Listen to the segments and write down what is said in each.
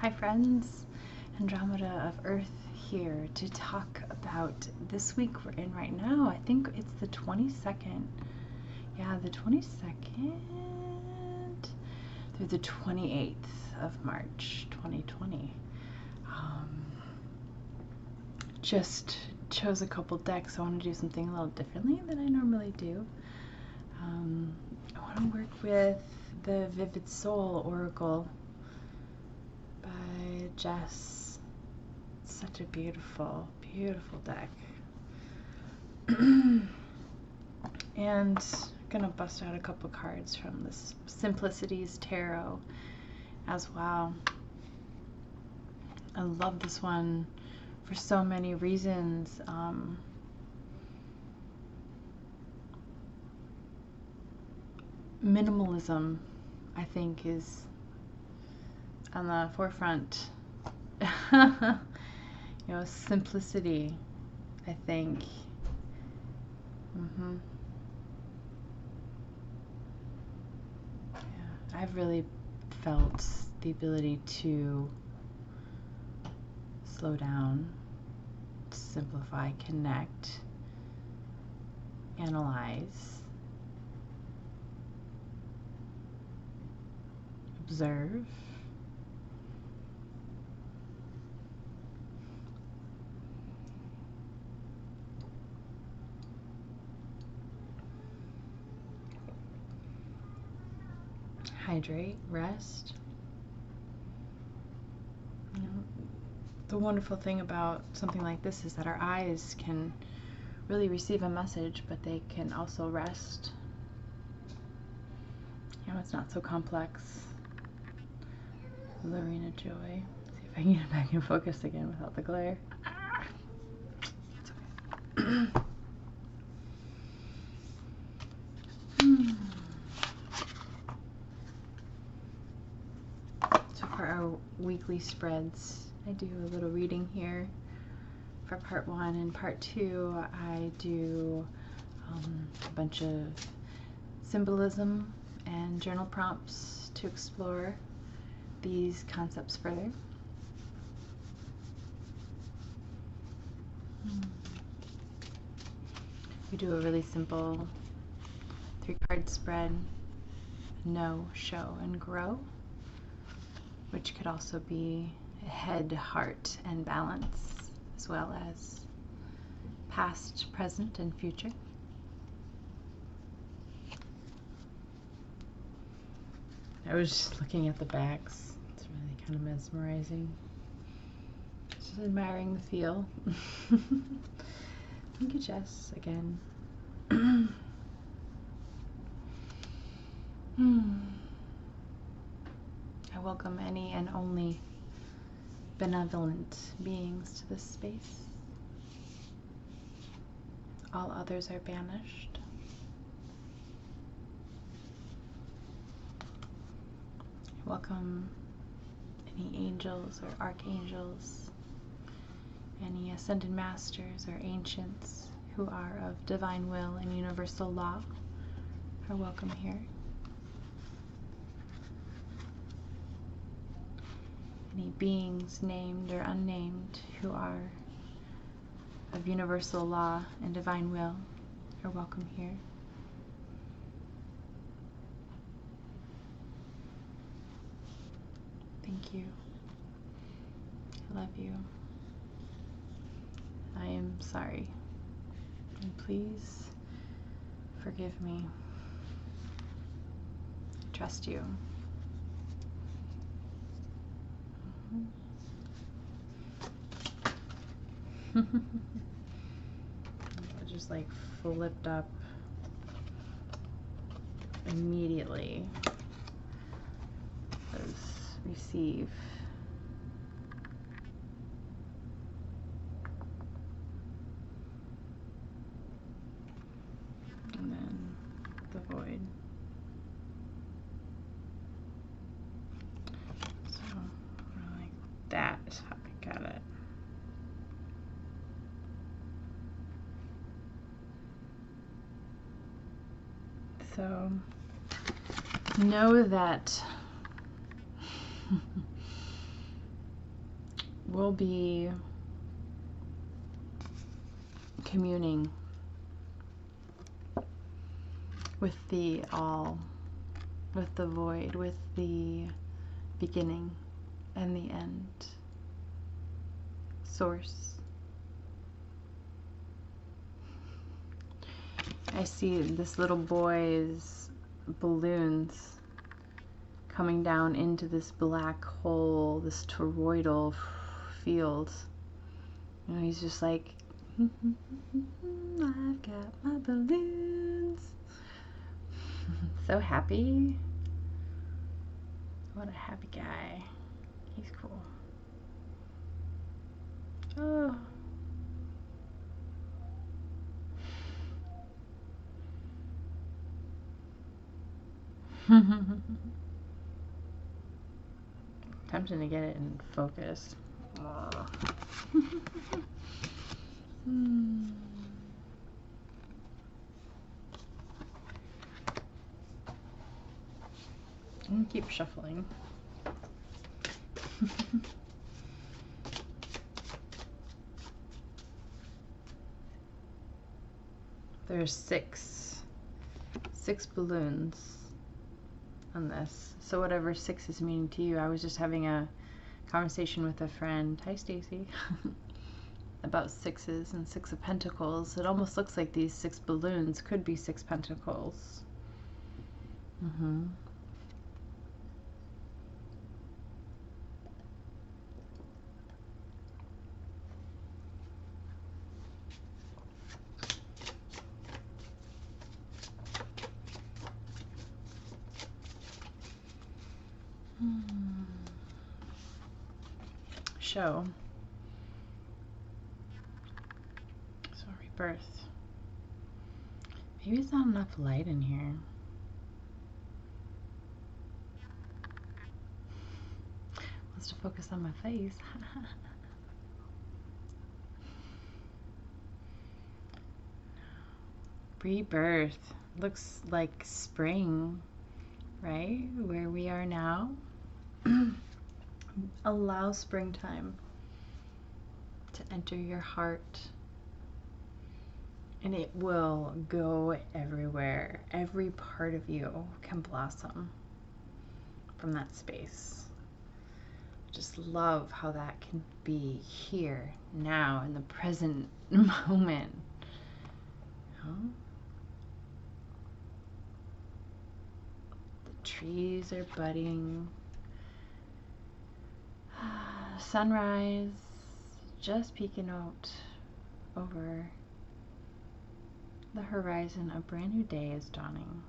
Hi friends, Andromeda of Earth here to talk about this week we're in right now. I think it's the 22nd. Yeah, the 22nd through the 28th of March 2020. Just chose a couple decks. I want to do something a little differently than I normally do. I want to work with the Vivid Soul Oracle by Jess. It's such a beautiful, beautiful deck. And I'm gonna bust out a couple cards from this Simplicities Tarot as well. I love this one for so many reasons. Minimalism, I think, is on the forefront. Simplicity, I think. Yeah, I've really felt the ability to slow down, simplify, connect, analyze, observe, hydrate, rest. The wonderful thing about something like this is that our eyes can really receive a message, but they can also rest. It's not so complex. Lorena Joy. See if I can get it back in focus again without the glare. It's okay. So for our weekly spreads, I do a little reading here for part 1, and part 2 I do a bunch of symbolism and journal prompts to explore these concepts further. We do a really simple 3-card spread: Know, Show, and Grow, which could also be head, heart, and balance, as well as past, present, and future. I was just looking at the backs. It's really kind of mesmerizing. Just admiring the feel. Thank you, Jess, again. I welcome any and only benevolent beings to this space. All others are banished. Welcome any angels or archangels, any ascended masters or ancients who are of divine will and universal law are welcome here. Any beings named or unnamed who are of universal law and divine will are welcome here. Thank you. I love you. I am sorry. And please forgive me. I trust you. I just like flipped up immediately. Receive. And then the void. So like that is how I got it. So know that we'll be communing with the all, with the void, with the beginning and the end, source. I see this little boy's balloons coming down into this black hole, this toroidal field. You know, he's just like, I've got my balloons. So happy. What a happy guy. He's cool. Oh. Tempting to get it in focus. I'm gonna keep shuffling. There's six balloons on this. So whatever 6 is meaning to you. I was just having a conversation with a friend. Hi, Stacy. About 6s and 6 of Pentacles. It almost looks like these 6 balloons could be 6 Pentacles. Show. So rebirth. Maybe there's not enough light in here. Wants to focus on my face. Rebirth. Looks like spring, right? Where we are now. Allow springtime to enter your heart, and it will go everywhere. Every part of you can blossom from that space. Just love how that can be here, now, in the present moment. The trees are budding. Sunrise just peeking out over the horizon. A brand new day is dawning.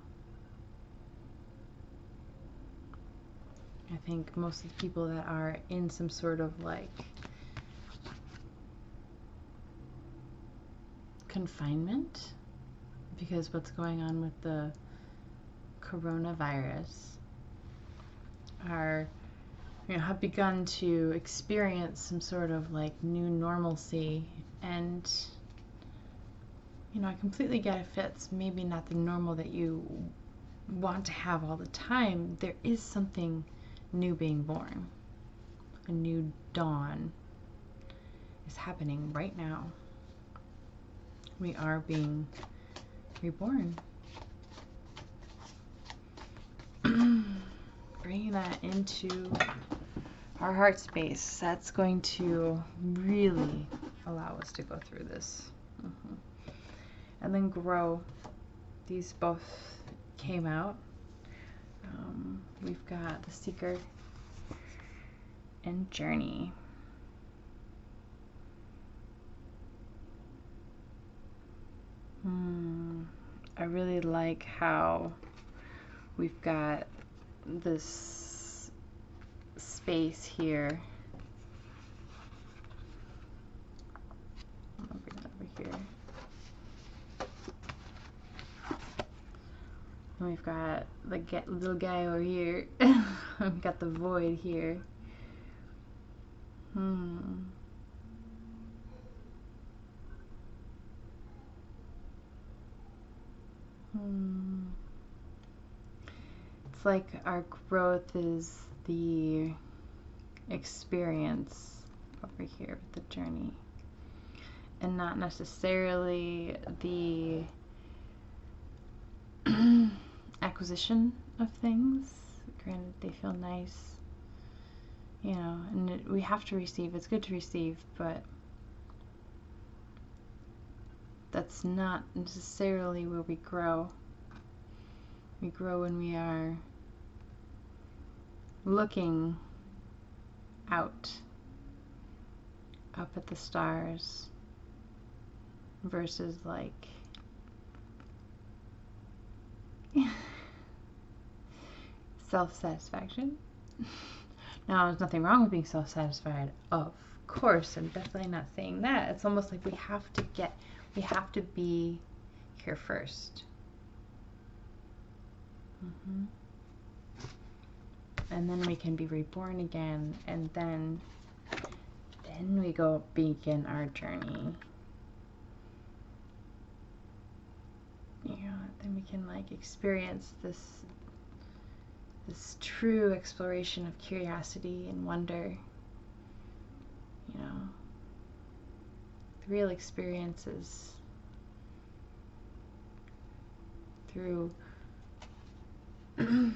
I think most of the people that are in some sort of like confinement, because what's going on with the coronavirus, are, you know, have begun to experience some sort of like new normalcy. And, you know, I completely get if it's maybe not the normal that you want to have all the time. There is something new being born. A new dawn is happening right now. We are being reborn. Bringing that into our heart space. That's going to really allow us to go through this. And then grow. These both came out. We've got the Seeker and Journey. I really like how we've got this space here. I'm gonna bring it over here. And we've got the little guy over here. We've got the void here. It's like our growth is the experience over here with the journey, and not necessarily the acquisition of things. Granted, they feel nice, you know, and we have to receive. It's good to receive, but that's not necessarily where we grow. We grow when we are looking out, up at the stars, versus like self-satisfaction. Now, there's nothing wrong with being self-satisfied, of course. I'm definitely not saying that. It's almost like we have to be here first. And then we can be reborn again, and then we go begin our journey. You know, then we can like experience this true exploration of curiosity and wonder. You know, the real experiences through the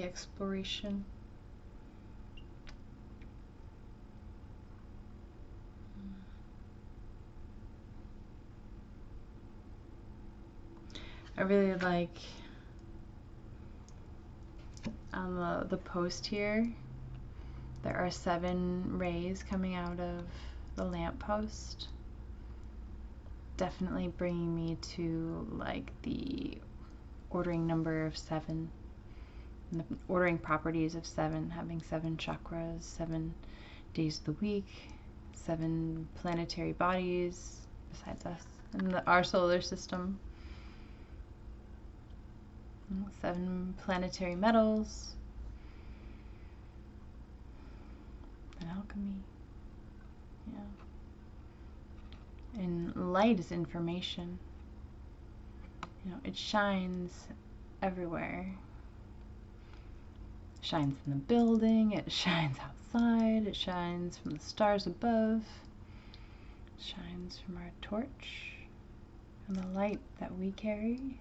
exploration. I really like on the post here, there are 7 rays coming out of the lamppost. Definitely bringing me to like the ordering number of 7, and the ordering properties of 7, having 7 chakras, 7 days of the week, 7 planetary bodies besides us in our solar system, 7 planetary metals, and alchemy. Yeah. And light is information. You know, it shines everywhere. It shines in the building, it shines outside, it shines from the stars above, it shines from our torch and the light that we carry.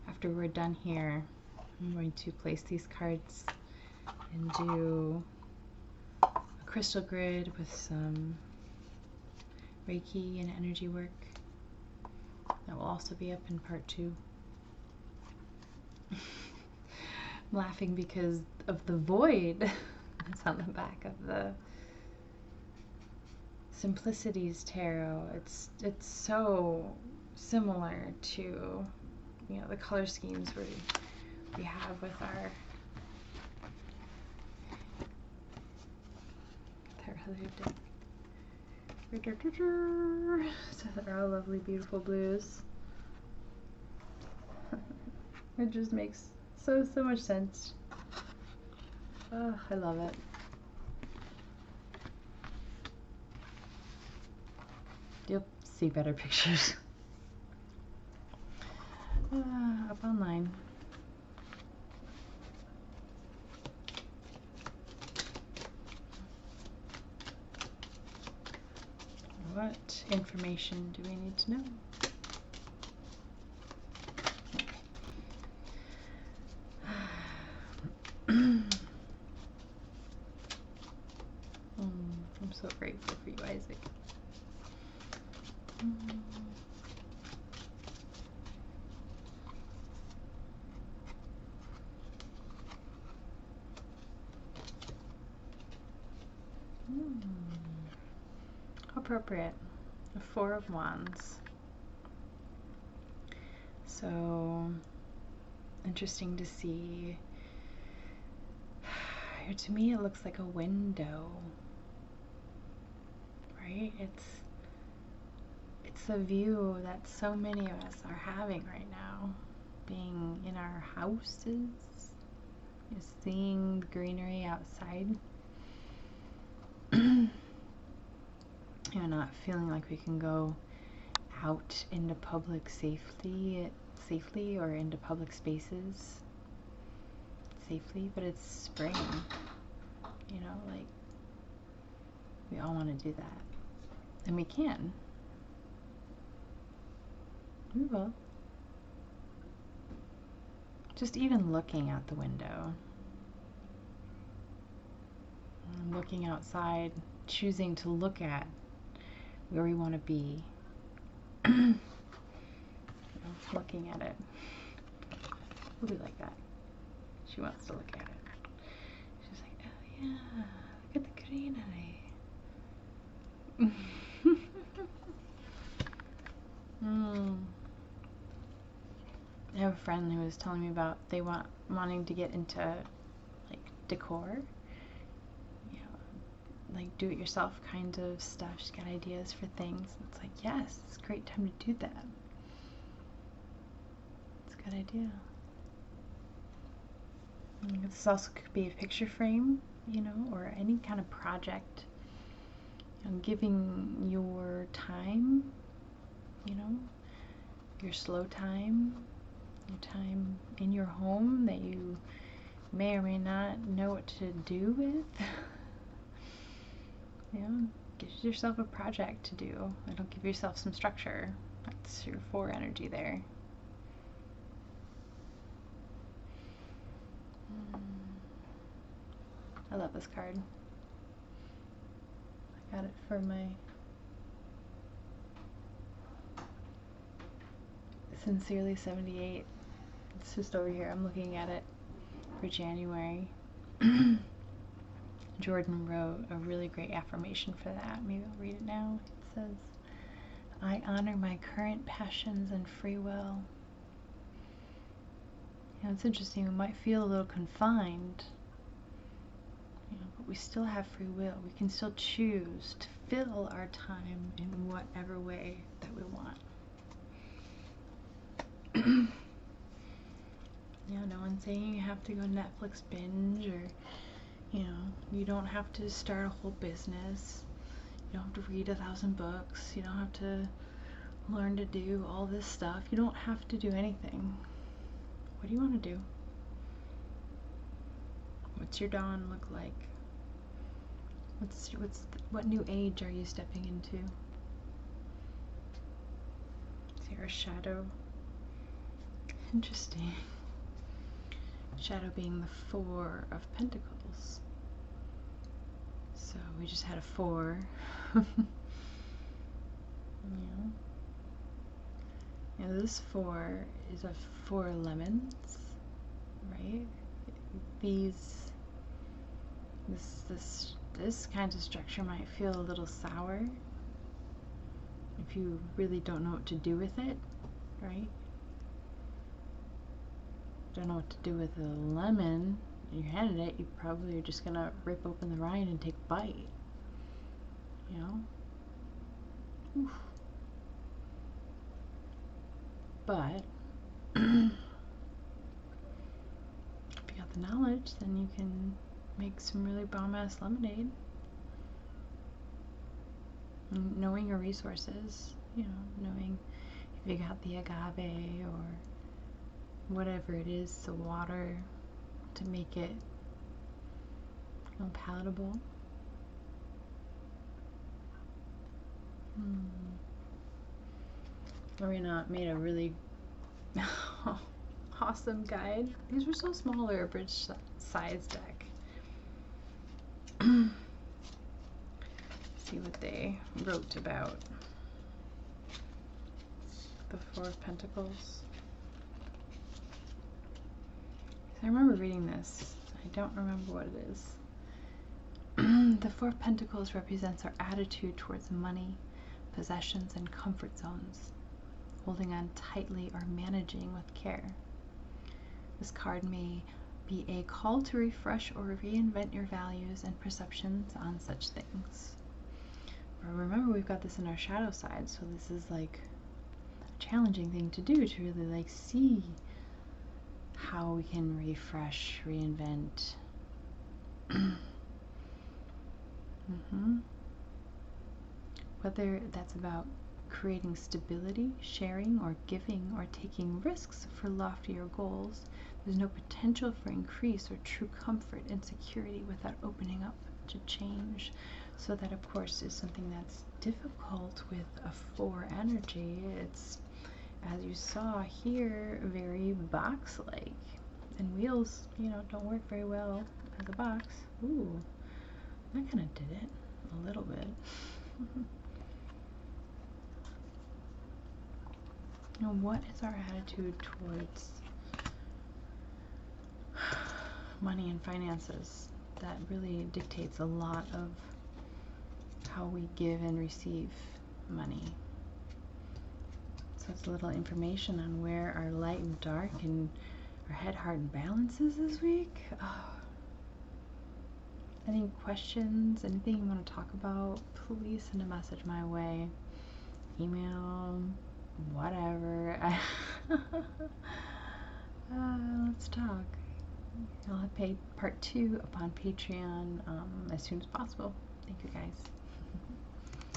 After we're done here, I'm going to place these cards and do a crystal grid with some Reiki and energy work. That will also be up in part 2. I'm laughing because of the void that's on the back of the Simplicities tarot. It's so similar to, you know, the color schemes we have with our other deck. So they're all lovely, beautiful blues. It just makes so much sense. Oh, I love it. You'll see better pictures up online. What information do we need to know? I'm so grateful for you, Isaac. Appropriate. The 4 of Wands. So interesting to see. To me, it looks like a window, right? It's It's a view that so many of us are having right now. Being in our houses, seeing the greenery outside. Not feeling like we can go out into public safely or into public spaces safely, but it's spring. Like we all want to do that. And we can. We will. Just even looking out the window. Looking outside, choosing to look at where we want to be. Looking at it. We'll be like that. She wants to look at it. She's like, oh yeah, look at the greenery. I have a friend who was telling me about wanting to get into like decor, like do-it-yourself kind of stuff. She's got ideas for things. It's like, yes, it's a great time to do that. It's a good idea. This also could be a picture frame, or any kind of project. Giving your time, your slow time, your time in your home that you may or may not know what to do with. Give yourself a project to do. It'll give yourself some structure. That's your 4 energy there. I love this card. I got it for my Sincerely 78. It's just over here. I'm looking at it for January. Jordan wrote a really great affirmation for that. Maybe I'll read it now. It says, I honor my current passions and free will. It's interesting. We might feel a little confined, but we still have free will. We can still choose to fill our time in whatever way that we want. No one's saying you have to go Netflix binge, or you don't have to start a whole business. You don't have to read 1,000 books. You don't have to learn to do all this stuff. You don't have to do anything. What do you want to do? What's your dawn look like? What new age are you stepping into? Is there a shadow? Interesting. Shadow being the 4 of Pentacles. So we just had a 4. This 4 is a 4 lemons, right? This kind of structure might feel a little sour if you really don't know what to do with it, right? Don't know what to do with a lemon, and you handed it, you probably are just gonna rip open the rind and take a bite. Oof. But if you got the knowledge, then you can make some really bomb-ass lemonade. Knowing your resources, knowing if you got the agave or whatever it is, the water, to make it palatable. Marina made a really awesome guide. These were so small, they're a bridge size deck. See what they wrote about the 4 of Pentacles. I remember reading this. I don't remember what it is. The 4 of Pentacles represents our attitude towards money, possessions, and comfort zones, holding on tightly or managing with care. This card may be a call to refresh or reinvent your values and perceptions on such things. remember, we've got this in our shadow side, so this is like a challenging thing to do, to really like see how we can refresh, reinvent. Whether that's about creating stability, sharing, or giving, or taking risks for loftier goals, there's no potential for increase or true comfort and security without opening up to change. So that, of course, is something that's difficult with a 4 energy. It's, as you saw here, very box-like. And wheels, you know, don't work very well as a box. Ooh, that kind of did it a little bit. Now, what is our attitude towards money and finances? That really dictates a lot of how we give and receive money. So it's a little information on where our light and dark and our head, heart, and balance is this week. Oh. Any questions, anything you want to talk about, please send a message my way. Email, whatever. Let's talk. I'll have part 2 up on Patreon as soon as possible. Thank you guys.